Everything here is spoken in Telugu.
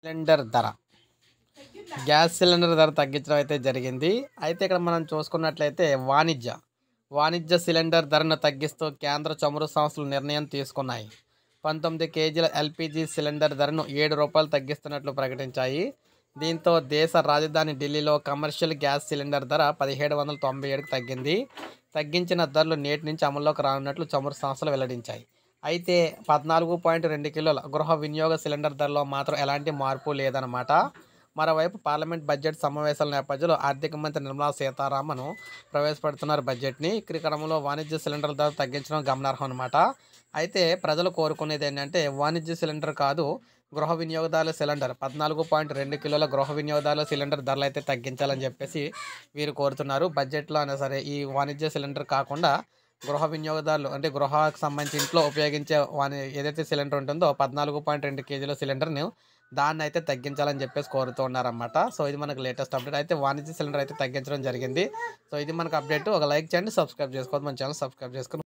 సిలిండర్ ధర గ్యాస్ సిలిండర్ ధర తగ్గించడం అయితే జరిగింది. అయితే ఇక్కడ మనం చూసుకున్నట్లయితే వాణిజ్య సిలిండర్ ధరను తగ్గిస్తూ కేంద్ర చమురు సంస్థలు నిర్ణయం తీసుకున్నాయి. 19 కేజీల ఎల్పిజి సిలిండర్ ధరను రూ. 7 తగ్గిస్తున్నట్లు ప్రకటించాయి. దీంతో దేశ రాజధాని ఢిల్లీలో కమర్షియల్ గ్యాస్ సిలిండర్ ధర 1797కు తగ్గింది. తగ్గించిన ధరలు నేటి నుంచి అమల్లోకి రానున్నట్లు చమురు సంస్థలు వెల్లడించాయి. అయితే 14.2 కిలోల గృహ వినియోగ సిలిండర్ ధరలో మాత్రం ఎలాంటి మార్పు లేదన్నమాట. మరోవైపు పార్లమెంట్ బడ్జెట్ సమావేశాల నేపథ్యంలో ఆర్థిక మంత్రి నిర్మలా సీతారామన్ ప్రవేశపెడుతున్నారు బడ్జెట్ని. ఈ క్రమంలో వాణిజ్య సిలిండర్ ధర తగ్గించడం గమనార్హం అనమాట. అయితే ప్రజలు కోరుకునేది ఏంటంటే వాణిజ్య సిలిండర్ కాదు, గృహ వినియోగదారుల సిలిండర్ 14.2 కిలోల గృహ వినియోగదారుల సిలిండర్ ధరలు అయితే తగ్గించాలని చెప్పేసి వీరు కోరుతున్నారు. బడ్జెట్లో అయినా సరే ఈ వాణిజ్య సిలిండర్ కాకుండా గృహ వినియోగదారులు అంటే గృహానికి సంబంధించి ఇంట్లో ఉపయోగించే ఏదైతే సిలిండర్ ఉంటుందో 14.2 కేజీల సిలిండర్ని దాన్ని అయితే తగ్గించాలని చెప్పేసి కోరుతూ ఉన్నారన్నమాట. సో ఇది మనకు లేటెస్ట్ అప్డేట్. అయితే వాణిజ్య సిలిండర్ అయితే తగ్గించడం జరిగింది. సో ఇది మనకు అప్డేట్. ఒక లైక్ చేయండి, సబ్స్క్రైబ్ చేసుకోవద్దు, మన ఛానల్ సబ్స్క్రైబ్ చేసుకుని